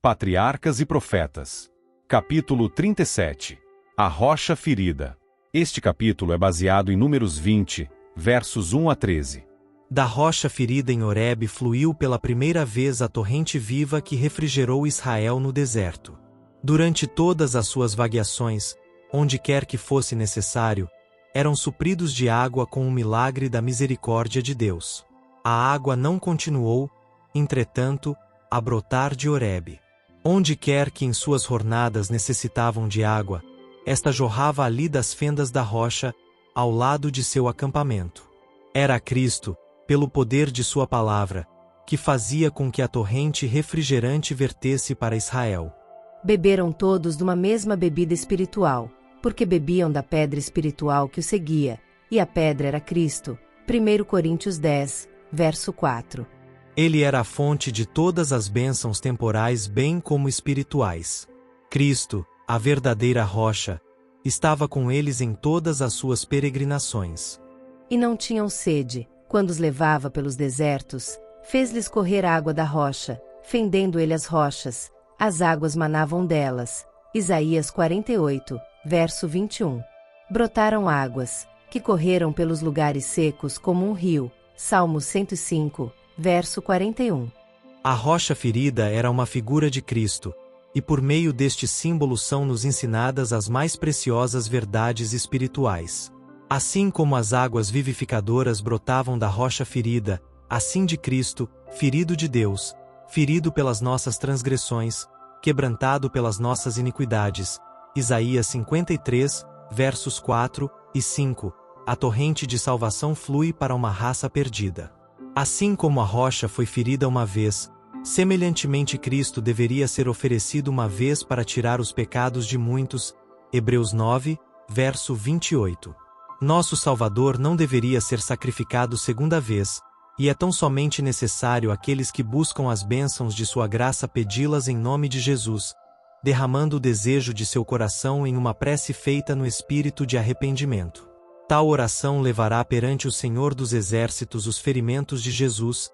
Patriarcas e Profetas. Capítulo 37. A Rocha Ferida. Este capítulo é baseado em Números 20, versos 1 a 13. Da rocha ferida em Horebe fluiu pela primeira vez a torrente viva que refrigerou Israel no deserto. Durante todas as suas vagueações, onde quer que fosse necessário, eram supridos de água com o milagre da misericórdia de Deus. A água não continuou, entretanto, a brotar de Horebe. Onde quer que em suas jornadas necessitavam de água, esta jorrava ali das fendas da rocha, ao lado de seu acampamento. Era Cristo, pelo poder de sua palavra, que fazia com que a torrente refrigerante vertesse para Israel. Beberam todos de uma mesma bebida espiritual, porque bebiam da pedra espiritual que o seguia, e a pedra era Cristo. 1 Coríntios 10, verso 4. Ele era a fonte de todas as bênçãos temporais bem como espirituais. Cristo, a verdadeira rocha, estava com eles em todas as suas peregrinações. E não tinham sede, quando os levava pelos desertos, fez-lhes correr água da rocha, fendendo ele as rochas, as águas manavam delas. Isaías 48, verso 21. Brotaram águas, que correram pelos lugares secos como um rio. Salmo 105, verso 41. A rocha ferida era uma figura de Cristo, e por meio deste símbolo são-nos ensinadas as mais preciosas verdades espirituais. Assim como as águas vivificadoras brotavam da rocha ferida, assim de Cristo, ferido de Deus, ferido pelas nossas transgressões, quebrantado pelas nossas iniquidades. Isaías 53, versos 4 e 5. A torrente de salvação flui para uma raça perdida. Assim como a rocha foi ferida uma vez, semelhantemente Cristo deveria ser oferecido uma vez para tirar os pecados de muitos. Hebreus 9, verso 28. Nosso Salvador não deveria ser sacrificado segunda vez, e é tão somente necessário àqueles que buscam as bênçãos de sua graça pedi-las em nome de Jesus, derramando o desejo de seu coração em uma prece feita no espírito de arrependimento. Tal oração levará perante o Senhor dos Exércitos os ferimentos de Jesus,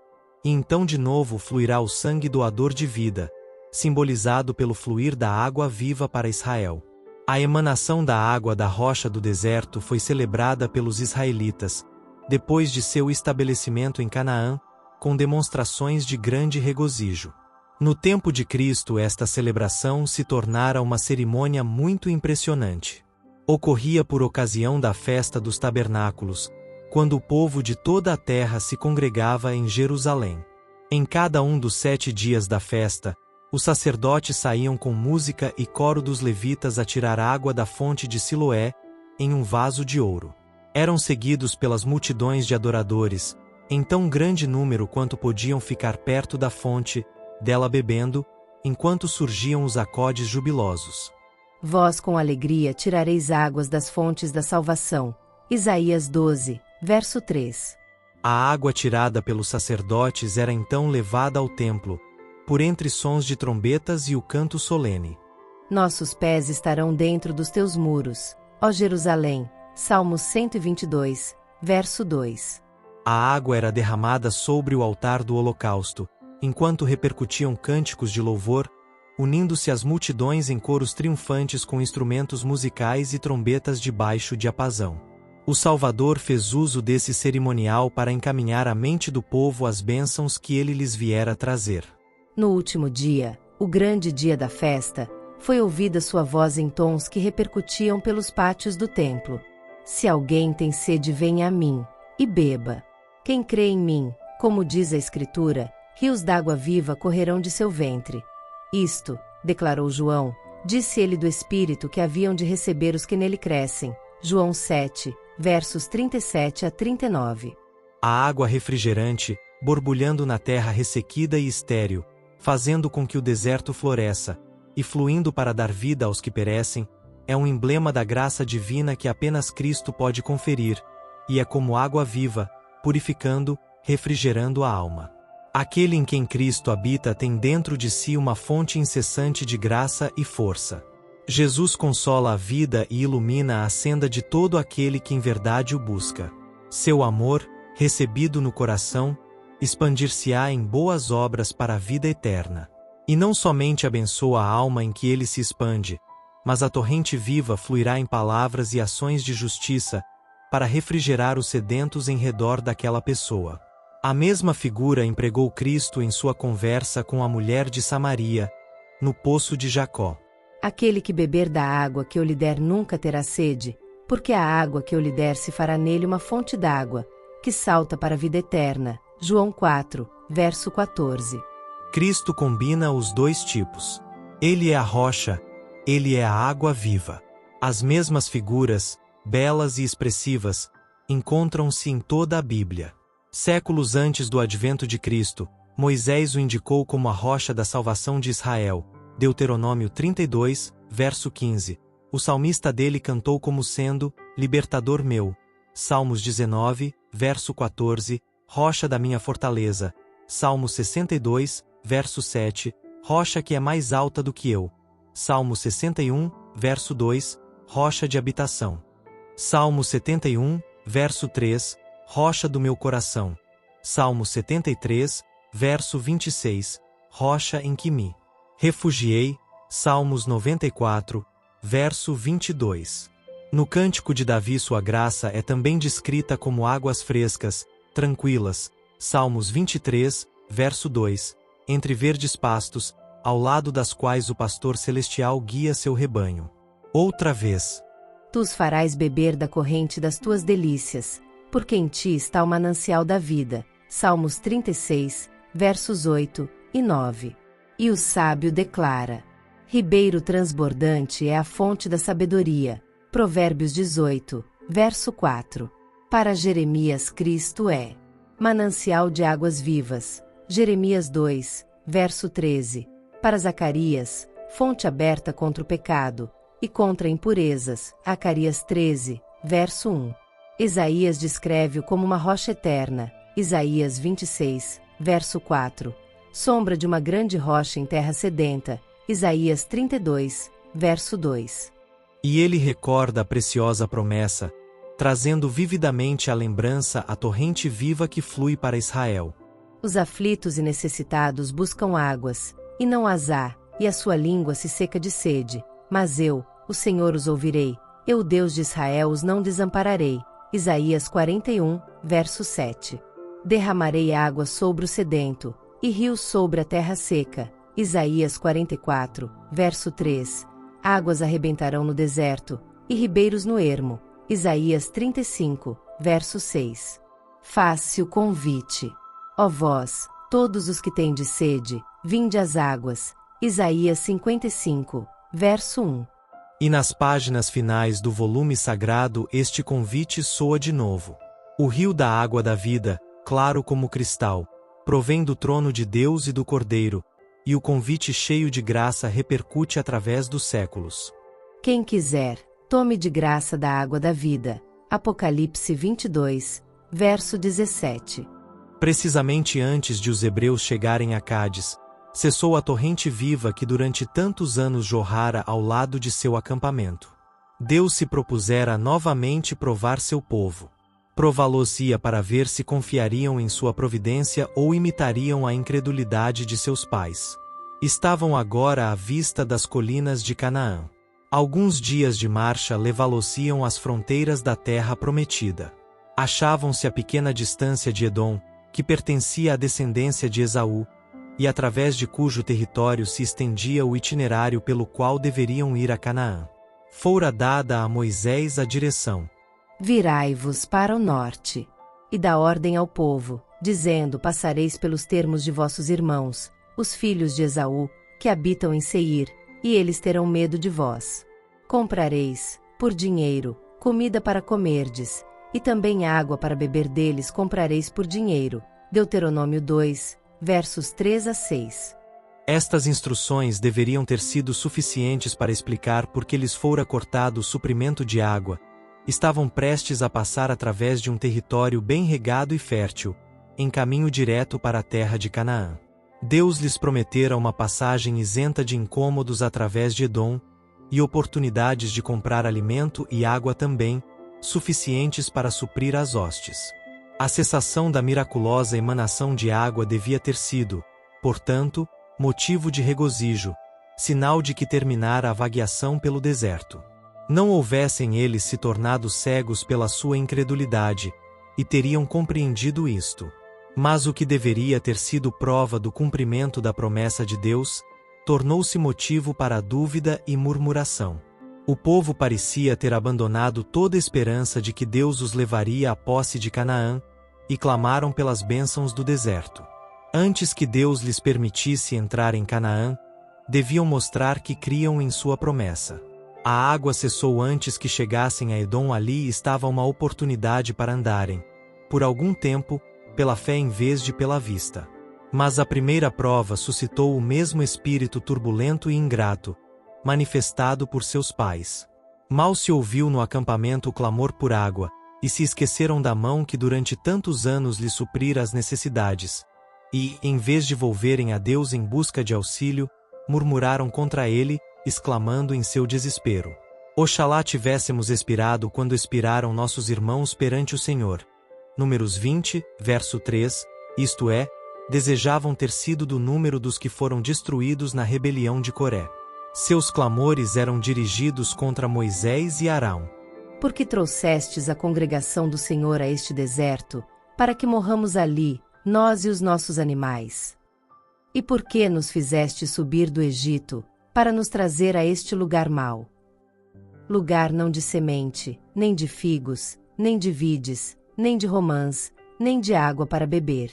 e então de novo fluirá o sangue doador de vida, simbolizado pelo fluir da água viva para Israel. A emanação da água da rocha do deserto foi celebrada pelos israelitas, depois de seu estabelecimento em Canaã, com demonstrações de grande regozijo. No tempo de Cristo, esta celebração se tornara uma cerimônia muito impressionante. Ocorria por ocasião da festa dos tabernáculos, quando o povo de toda a terra se congregava em Jerusalém. Em cada um dos 7 dias da festa, os sacerdotes saíam com música e coro dos levitas a tirar água da fonte de Siloé, em um vaso de ouro. Eram seguidos pelas multidões de adoradores, em tão grande número quanto podiam ficar perto da fonte, dela bebendo, enquanto surgiam os acordes jubilosos. Vós com alegria tirareis águas das fontes da salvação. Isaías 12, verso 3. A água tirada pelos sacerdotes era então levada ao templo, por entre sons de trombetas e o canto solene. Nossos pés estarão dentro dos teus muros, ó Jerusalém. Salmo 122, verso 2. A água era derramada sobre o altar do holocausto, enquanto repercutiam cânticos de louvor, unindo-se as multidões em coros triunfantes com instrumentos musicais e trombetas de baixo diapasão. O Salvador fez uso desse cerimonial para encaminhar à mente do povo as bênçãos que ele lhes viera trazer. No último dia, o grande dia da festa, foi ouvida sua voz em tons que repercutiam pelos pátios do templo. Se alguém tem sede, venha a mim, e beba. Quem crê em mim, como diz a Escritura, rios d'água viva correrão de seu ventre. Isto, declarou João, disse ele do Espírito que haviam de receber os que nele crescem. João 7, versos 37 a 39. A água refrigerante, borbulhando na terra ressequida e estéril, fazendo com que o deserto floresça, e fluindo para dar vida aos que perecem, é um emblema da graça divina que apenas Cristo pode conferir, e é como água viva, purificando, refrigerando a alma. Aquele em quem Cristo habita tem dentro de si uma fonte incessante de graça e força. Jesus consola a vida e ilumina a senda de todo aquele que em verdade o busca. Seu amor, recebido no coração, expandir-se-á em boas obras para a vida eterna. E não somente abençoa a alma em que ele se expande, mas a torrente viva fluirá em palavras e ações de justiça, para refrigerar os sedentos em redor daquela pessoa. A mesma figura empregou Cristo em sua conversa com a mulher de Samaria, no poço de Jacó. Aquele que beber da água que eu lhe der nunca terá sede, porque a água que eu lhe der se fará nele uma fonte d'água, que salta para a vida eterna. João 4, verso 14. Cristo combina os dois tipos. Ele é a rocha, ele é a água viva. As mesmas figuras, belas e expressivas, encontram-se em toda a Bíblia. Séculos antes do advento de Cristo, Moisés o indicou como a rocha da salvação de Israel. Deuteronômio 32, verso 15. O salmista dele cantou como sendo libertador meu. Salmos 19, verso 14, rocha da minha fortaleza. Salmo 62, verso 7, rocha que é mais alta do que eu. Salmo 61, verso 2, rocha de habitação. Salmo 71, verso 3, rocha do meu coração. Salmo 73, verso 26, rocha em que me refugiei. Salmos 94, verso 22. No Cântico de Davi sua graça é também descrita como águas frescas, tranquilas. Salmos 23, verso 2, entre verdes pastos, ao lado das quais o pastor celestial guia seu rebanho. Outra vez. Tu os farás beber da corrente das tuas delícias, porque em ti está o manancial da vida. Salmos 36, versos 8 e 9. E o sábio declara: ribeiro transbordante é a fonte da sabedoria. Provérbios 18, verso 4. Para Jeremias, Cristo é manancial de águas vivas. Jeremias 2, verso 13. Para Zacarias, fonte aberta contra o pecado e contra impurezas. Zacarias 13, verso 1. Isaías descreve-o como uma rocha eterna. Isaías 26, verso 4. Sombra de uma grande rocha em terra sedenta. Isaías 32, verso 2. E ele recorda a preciosa promessa, trazendo vividamente à lembrança a torrente viva que flui para Israel. Os aflitos e necessitados buscam águas, e não as há, e a sua língua se seca de sede. Mas eu, o Senhor, os ouvirei, eu, o Deus de Israel, os não desampararei. Isaías 41, verso 7. Derramarei água sobre o sedento, e rios sobre a terra seca. Isaías 44, verso 3. Águas arrebentarão no deserto, e ribeiros no ermo. Isaías 35, verso 6. Faz-se o convite. Ó vós, todos os que tendes sede, vinde às águas. Isaías 55, verso 1. E nas páginas finais do volume sagrado este convite soa de novo. O rio da água da vida, claro como cristal, provém do trono de Deus e do Cordeiro, e o convite cheio de graça repercute através dos séculos. Quem quiser, tome de graça da água da vida. Apocalipse 22, verso 17. Precisamente antes de os hebreus chegarem a Cádiz, cessou a torrente viva que durante tantos anos jorrara ao lado de seu acampamento. Deus se propusera novamente provar seu povo. Prová-los-ia para ver se confiariam em sua providência ou imitariam a incredulidade de seus pais. Estavam agora à vista das colinas de Canaã. Alguns dias de marcha levá-los-iam às fronteiras da terra prometida. Achavam-se a pequena distância de Edom, que pertencia à descendência de Esaú, e através de cujo território se estendia o itinerário pelo qual deveriam ir a Canaã. Fora dada a Moisés a direção: virai-vos para o norte, e dá ordem ao povo, dizendo: passareis pelos termos de vossos irmãos, os filhos de Esaú, que habitam em Seir, e eles terão medo de vós. Comprareis, por dinheiro, comida para comerdes, e também água para beber deles comprareis por dinheiro. Deuteronômio 2, versos 3 a 6. Estas instruções deveriam ter sido suficientes para explicar por que lhes fora cortado o suprimento de água. Estavam prestes a passar através de um território bem regado e fértil, em caminho direto para a terra de Canaã. Deus lhes prometera uma passagem isenta de incômodos através de Edom, e oportunidades de comprar alimento e água também, suficientes para suprir as hostes. A cessação da miraculosa emanação de água devia ter sido, portanto, motivo de regozijo, sinal de que terminara a vagueação pelo deserto. Não houvessem eles se tornado cegos pela sua incredulidade, e teriam compreendido isto. Mas o que deveria ter sido prova do cumprimento da promessa de Deus, tornou-se motivo para a dúvida e murmuração. O povo parecia ter abandonado toda esperança de que Deus os levaria à posse de Canaã, e clamaram pelas bênçãos do deserto. Antes que Deus lhes permitisse entrar em Canaã, deviam mostrar que criam em sua promessa. A água cessou antes que chegassem a Edom. Ali estava uma oportunidade para andarem, por algum tempo, pela fé em vez de pela vista. Mas a primeira prova suscitou o mesmo espírito turbulento e ingrato, manifestado por seus pais. Mal se ouviu no acampamento o clamor por água, e se esqueceram da mão que durante tantos anos lhes suprira as necessidades, e, em vez de volverem a Deus em busca de auxílio, murmuraram contra ele, exclamando em seu desespero: Oxalá tivéssemos expirado quando expiraram nossos irmãos perante o Senhor. Números 20, verso 3, isto é, desejavam ter sido do número dos que foram destruídos na rebelião de Coré. Seus clamores eram dirigidos contra Moisés e Arão. Porque trouxestes a congregação do Senhor a este deserto, para que morramos ali, nós e os nossos animais? E por que nos fizeste subir do Egito, para nos trazer a este lugar mau? Lugar não de semente, nem de figos, nem de vides, nem de romãs, nem de água para beber.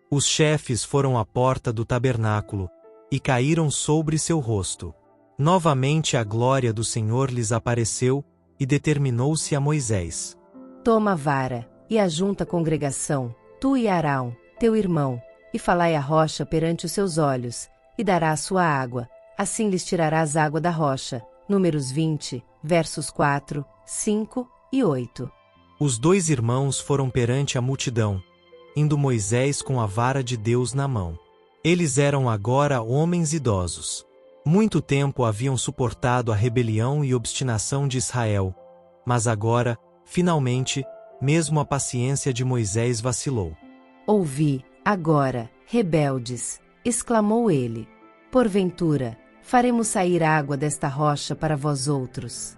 Os chefes foram à porta do tabernáculo, e caíram sobre seu rosto. Novamente a glória do Senhor lhes apareceu, e determinou-se a Moisés: Toma a vara, e ajunta a congregação, tu e Arão, teu irmão, e falai a rocha perante os seus olhos, e dará a sua água, assim lhes tirarás água da rocha. Números 20, versos 4, 5 e 8. Os dois irmãos foram perante a multidão, indo Moisés com a vara de Deus na mão. Eles eram agora homens idosos. Muito tempo haviam suportado a rebelião e obstinação de Israel, mas agora, finalmente, mesmo a paciência de Moisés vacilou. Ouvi, agora, rebeldes, exclamou ele. Porventura, faremos sair água desta rocha para vós outros.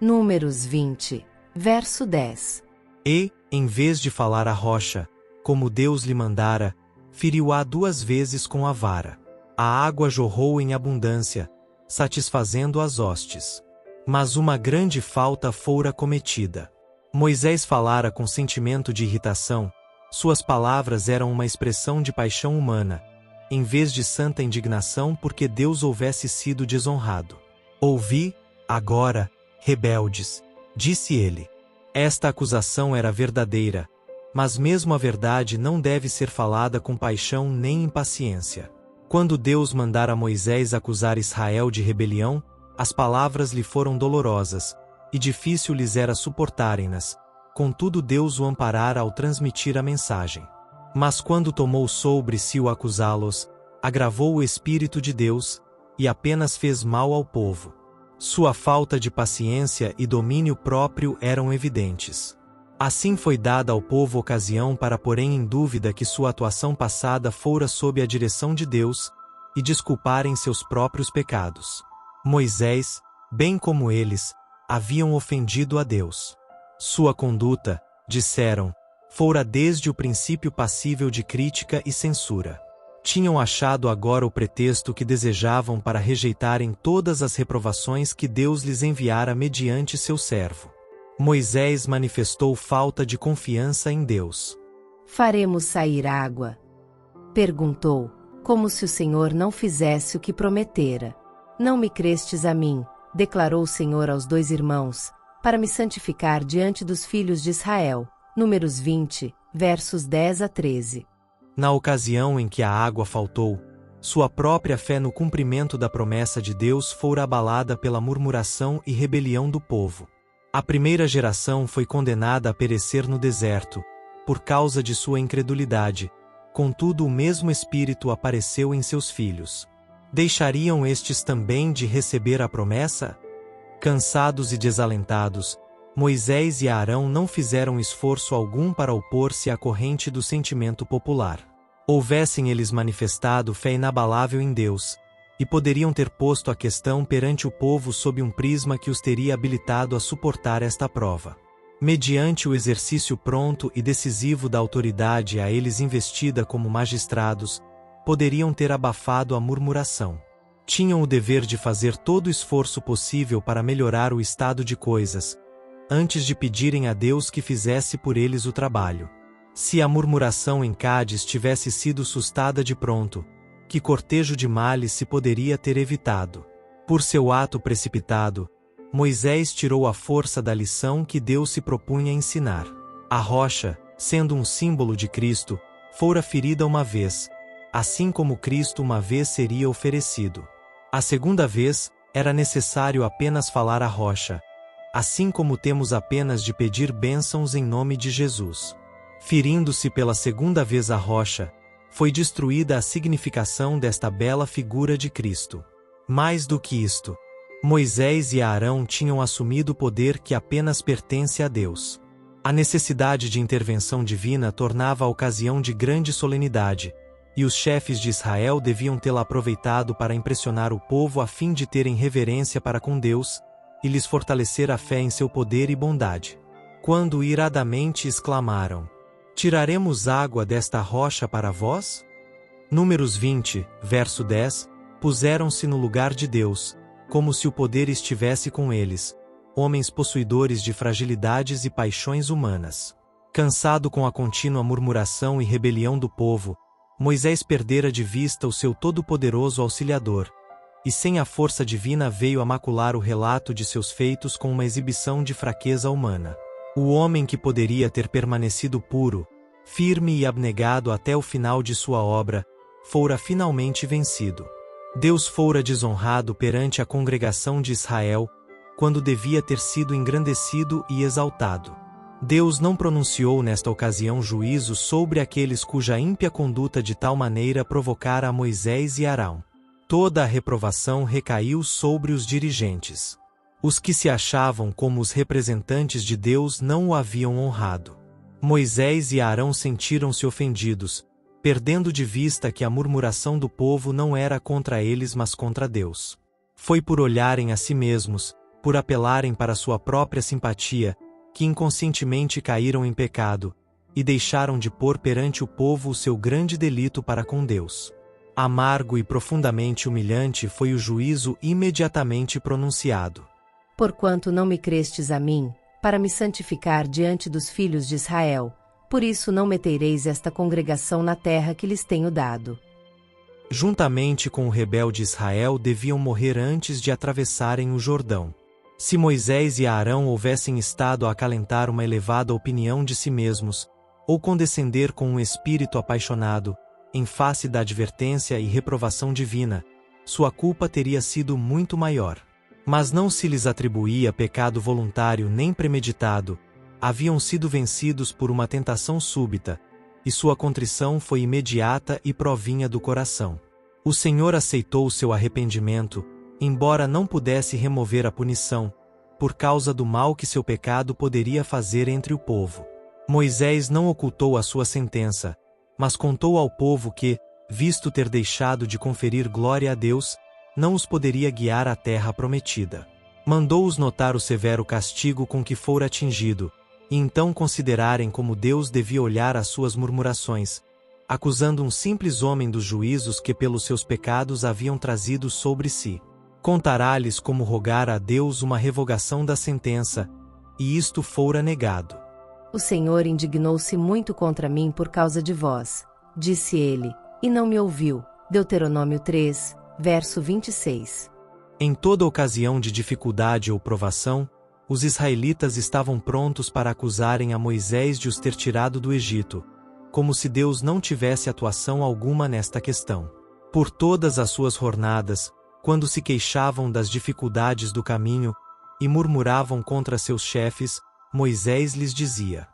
Números 20, verso 10. E, em vez de falar à rocha, como Deus lhe mandara, feriu-a 2 vezes com a vara. A água jorrou em abundância, satisfazendo as hostes. Mas uma grande falta fora cometida. Moisés falara com sentimento de irritação, suas palavras eram uma expressão de paixão humana, em vez de santa indignação porque Deus houvesse sido desonrado. Ouvi, agora, rebeldes, disse ele. Esta acusação era verdadeira, mas mesmo a verdade não deve ser falada com paixão nem impaciência. Quando Deus mandara Moisés acusar Israel de rebelião, as palavras lhe foram dolorosas, e difícil lhes era suportarem-nas, contudo Deus o amparara ao transmitir a mensagem. Mas quando tomou sobre si o acusá-los, agravou o Espírito de Deus, e apenas fez mal ao povo. Sua falta de paciência e domínio próprio eram evidentes. Assim foi dada ao povo ocasião para porem em dúvida que sua atuação passada fora sob a direção de Deus, e desculparem seus próprios pecados. Moisés, bem como eles, haviam ofendido a Deus. Sua conduta, disseram, fora desde o princípio passível de crítica e censura. Tinham achado agora o pretexto que desejavam para rejeitarem todas as reprovações que Deus lhes enviara mediante seu servo. Moisés manifestou falta de confiança em Deus. Faremos sair água? Perguntou, como se o Senhor não fizesse o que prometera. Não me crestes a mim, declarou o Senhor aos 2 irmãos, para me santificar diante dos filhos de Israel. Números 20, versos 10 a 13. Na ocasião em que a água faltou, sua própria fé no cumprimento da promessa de Deus fora abalada pela murmuração e rebelião do povo. A primeira geração foi condenada a perecer no deserto, por causa de sua incredulidade, contudo o mesmo Espírito apareceu em seus filhos. Deixariam estes também de receber a promessa? Cansados e desalentados, Moisés e Arão não fizeram esforço algum para opor-se à corrente do sentimento popular. Houvessem eles manifestado fé inabalável em Deus, e poderiam ter posto a questão perante o povo sob um prisma que os teria habilitado a suportar esta prova. Mediante o exercício pronto e decisivo da autoridade a eles investida como magistrados, poderiam ter abafado a murmuração. Tinham o dever de fazer todo o esforço possível para melhorar o estado de coisas, antes de pedirem a Deus que fizesse por eles o trabalho. Se a murmuração em Cádiz tivesse sido sustada de pronto, que cortejo de males se poderia ter evitado? Por seu ato precipitado, Moisés tirou a força da lição que Deus se propunha ensinar. A rocha, sendo um símbolo de Cristo, fora ferida uma vez, assim como Cristo uma vez seria oferecido. A segunda vez, era necessário apenas falar à rocha, assim como temos apenas de pedir bênçãos em nome de Jesus. Ferindo-se pela segunda vez a rocha, foi destruída a significação desta bela figura de Cristo. Mais do que isto, Moisés e Arão tinham assumido o poder que apenas pertence a Deus. A necessidade de intervenção divina tornava a ocasião de grande solenidade, e os chefes de Israel deviam tê-la aproveitado para impressionar o povo a fim de terem reverência para com Deus, e lhes fortalecer a fé em seu poder e bondade. Quando iradamente exclamaram: "Tiraremos água desta rocha para vós?" Números 20, verso 10, puseram-se no lugar de Deus, como se o poder estivesse com eles, homens possuidores de fragilidades e paixões humanas. Cansado com a contínua murmuração e rebelião do povo, Moisés perdera de vista o seu todo-poderoso auxiliador, e sem a força divina veio a macular o relato de seus feitos com uma exibição de fraqueza humana. O homem que poderia ter permanecido puro, firme e abnegado até o final de sua obra, fora finalmente vencido. Deus fora desonrado perante a congregação de Israel, quando devia ter sido engrandecido e exaltado. Deus não pronunciou nesta ocasião juízo sobre aqueles cuja ímpia conduta de tal maneira provocara a Moisés e Arão. Toda a reprovação recaiu sobre os dirigentes. Os que se achavam como os representantes de Deus não o haviam honrado. Moisés e Arão sentiram-se ofendidos, perdendo de vista que a murmuração do povo não era contra eles mas contra Deus. Foi por olharem a si mesmos, por apelarem para sua própria simpatia, que inconscientemente caíram em pecado, e deixaram de pôr perante o povo o seu grande delito para com Deus. Amargo e profundamente humilhante foi o juízo imediatamente pronunciado. Porquanto não me crestes a mim, para me santificar diante dos filhos de Israel, por isso não metereis esta congregação na terra que lhes tenho dado. Juntamente com o rebelde Israel deviam morrer antes de atravessarem o Jordão. Se Moisés e Arão houvessem estado a acalentar uma elevada opinião de si mesmos, ou condescender com um espírito apaixonado, em face da advertência e reprovação divina, sua culpa teria sido muito maior. Mas não se lhes atribuía pecado voluntário nem premeditado, haviam sido vencidos por uma tentação súbita, e sua contrição foi imediata e provinha do coração. O Senhor aceitou o seu arrependimento, embora não pudesse remover a punição, por causa do mal que seu pecado poderia fazer entre o povo. Moisés não ocultou a sua sentença, mas contou ao povo que, visto ter deixado de conferir glória a Deus, não os poderia guiar à terra prometida. Mandou-os notar o severo castigo com que fora atingido, e então considerarem como Deus devia olhar as suas murmurações, acusando um simples homem dos juízos que pelos seus pecados haviam trazido sobre si. Contará-lhes como rogara a Deus uma revogação da sentença, e isto fora negado. O Senhor indignou-se muito contra mim por causa de vós, disse ele, e não me ouviu. Deuteronômio 3, verso 26. Em toda ocasião de dificuldade ou provação, os israelitas estavam prontos para acusarem a Moisés de os ter tirado do Egito, como se Deus não tivesse atuação alguma nesta questão. Por todas as suas jornadas, quando se queixavam das dificuldades do caminho e murmuravam contra seus chefes, Moisés lhes dizia: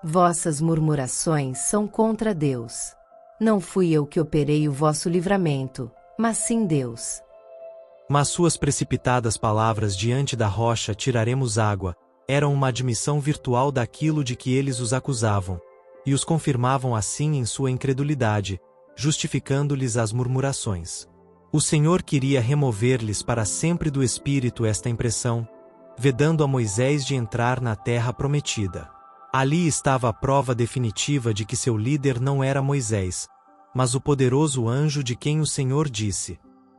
Vossas murmurações são contra Deus. Não fui eu que operei o vosso livramento, mas sim Deus. Mas suas precipitadas palavras diante da rocha tiraremos água, eram uma admissão virtual daquilo de que eles os acusavam, e os confirmavam assim em sua incredulidade, justificando-lhes as murmurações. O Senhor queria remover-lhes para sempre do espírito esta impressão, vedando a Moisés de entrar na terra prometida. Ali estava a prova definitiva de que seu líder não era Moisés, mas o poderoso anjo de quem o Senhor disse: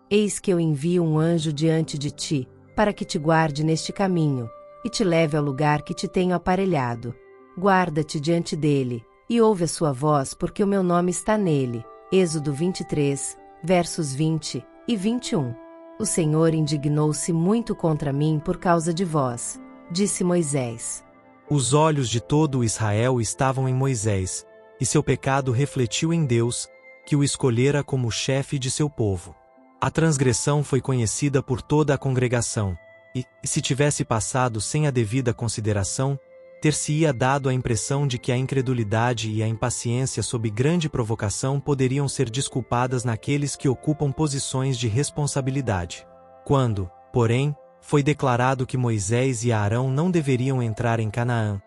Eis que eu envio um anjo diante de ti, para que te guarde neste caminho, e te leve ao lugar que te tenho aparelhado. Guarda-te diante dele, e ouve a sua voz, porque o meu nome está nele. Êxodo 23, versos 20 e 21. O Senhor indignou-se muito contra mim por causa de vós, disse Moisés. Os olhos de todo o Israel estavam em Moisés, e seu pecado refletiu em Deus, que o escolhera como chefe de seu povo. A transgressão foi conhecida por toda a congregação, e, se tivesse passado sem a devida consideração, ter-se-ia dado a impressão de que a incredulidade e a impaciência sob grande provocação poderiam ser desculpadas naqueles que ocupam posições de responsabilidade. Quando, porém, foi declarado que Moisés e Arão não deveriam entrar em Canaã,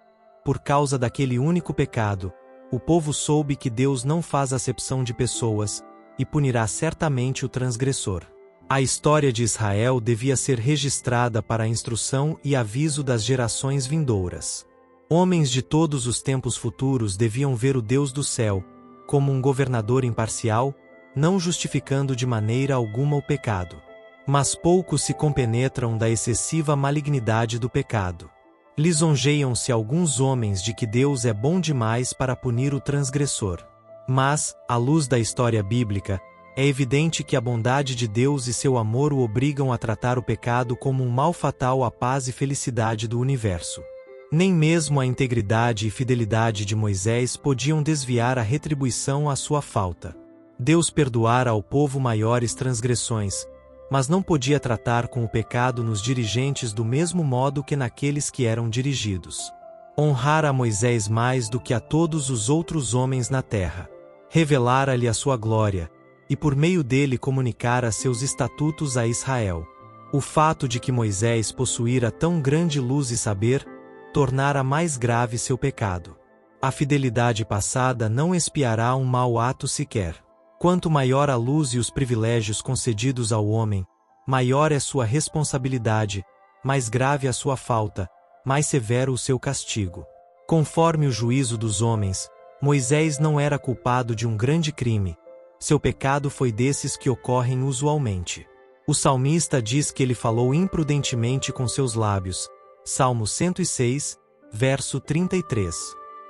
por causa daquele único pecado, o povo soube que Deus não faz acepção de pessoas, e punirá certamente o transgressor. A história de Israel devia ser registrada para a instrução e aviso das gerações vindouras. Homens de todos os tempos futuros deviam ver o Deus do céu, como um governador imparcial, não justificando de maneira alguma o pecado. Mas poucos se compenetram da excessiva malignidade do pecado. Lisonjeiam-se alguns homens de que Deus é bom demais para punir o transgressor. Mas, à luz da história bíblica, é evidente que a bondade de Deus e seu amor o obrigam a tratar o pecado como um mal fatal à paz e felicidade do universo. Nem mesmo a integridade e fidelidade de Moisés podiam desviar a retribuição à sua falta. Deus perdoara ao povo maiores transgressões, mas não podia tratar com o pecado nos dirigentes do mesmo modo que naqueles que eram dirigidos. Honrara a Moisés mais do que a todos os outros homens na terra. Revelara-lhe a sua glória, e por meio dele comunicara seus estatutos a Israel. O fato de que Moisés possuíra tão grande luz e saber, tornara mais grave seu pecado. A fidelidade passada não expiará um mau ato sequer. Quanto maior a luz e os privilégios concedidos ao homem, maior é sua responsabilidade, mais grave a sua falta, mais severo o seu castigo. Conforme o juízo dos homens, Moisés não era culpado de um grande crime. Seu pecado foi desses que ocorrem usualmente. O salmista diz que ele falou imprudentemente com seus lábios. Salmo 106, verso 33.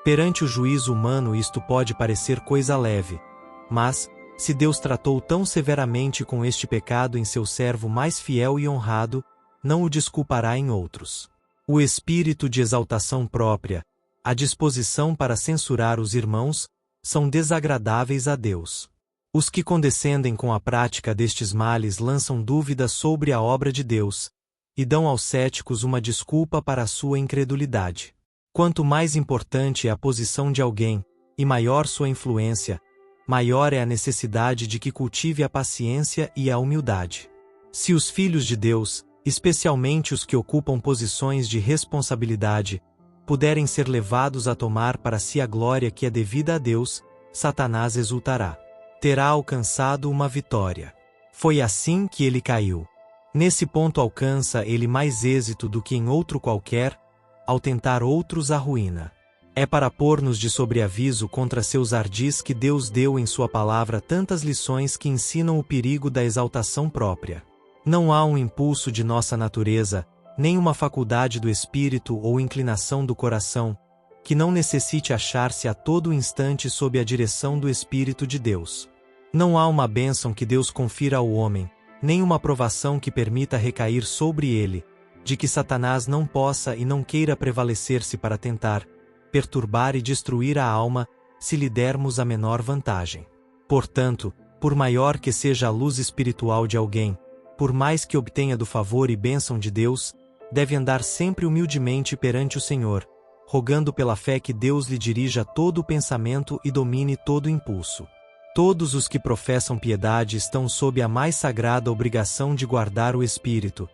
Perante o juízo humano isto pode parecer coisa leve, mas, se Deus tratou tão severamente com este pecado em seu servo mais fiel e honrado, não o desculpará em outros. O espírito de exaltação própria, a disposição para censurar os irmãos, são desagradáveis a Deus. Os que condescendem com a prática destes males lançam dúvidas sobre a obra de Deus, e dão aos céticos uma desculpa para a sua incredulidade. Quanto mais importante é a posição de alguém, e maior sua influência, maior é a necessidade de que cultive a paciência e a humildade. Se os filhos de Deus, especialmente os que ocupam posições de responsabilidade, puderem ser levados a tomar para si a glória que é devida a Deus, Satanás exultará. Terá alcançado uma vitória. Foi assim que ele caiu. Nesse ponto alcança ele mais êxito do que em outro qualquer, ao tentar outros a ruína. É para pôr-nos de sobreaviso contra seus ardis que Deus deu em sua palavra tantas lições que ensinam o perigo da exaltação própria. Não há um impulso de nossa natureza, nem uma faculdade do espírito ou inclinação do coração, que não necessite achar-se a todo instante sob a direção do Espírito de Deus. Não há uma bênção que Deus confira ao homem, nem uma provação que permita recair sobre ele, de que Satanás não possa e não queira prevalecer-se para tentar, perturbar e destruir a alma, se lhe dermos a menor vantagem. Portanto, por maior que seja a luz espiritual de alguém, por mais que obtenha do favor e bênção de Deus, deve andar sempre humildemente perante o Senhor, rogando pela fé que Deus lhe dirija todo o pensamento e domine todo o impulso. Todos os que professam piedade estão sob a mais sagrada obrigação de guardar o espírito,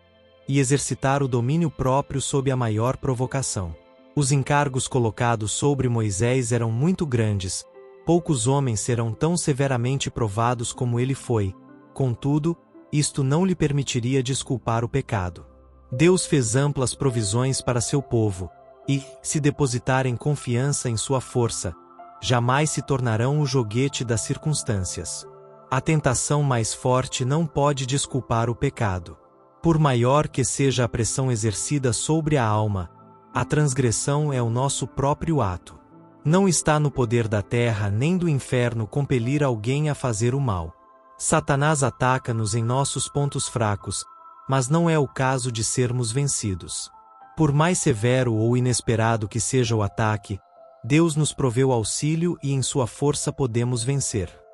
e exercitar o domínio próprio sob a maior provocação. Os encargos colocados sobre Moisés eram muito grandes, Poucos homens serão tão severamente provados como ele foi, contudo, isto não lhe permitiria desculpar o pecado. Deus fez amplas provisões para seu povo, e, se depositarem confiança em sua força, jamais se tornarão o joguete das circunstâncias. A tentação mais forte não pode desculpar o pecado. Por maior que seja a pressão exercida sobre a alma, a transgressão é o nosso próprio ato. Não está no poder da terra nem do inferno compelir alguém a fazer o mal. Satanás ataca-nos em nossos pontos fracos, mas não é o caso de sermos vencidos. Por mais severo ou inesperado que seja o ataque, Deus nos proveu auxílio e em sua força podemos vencer.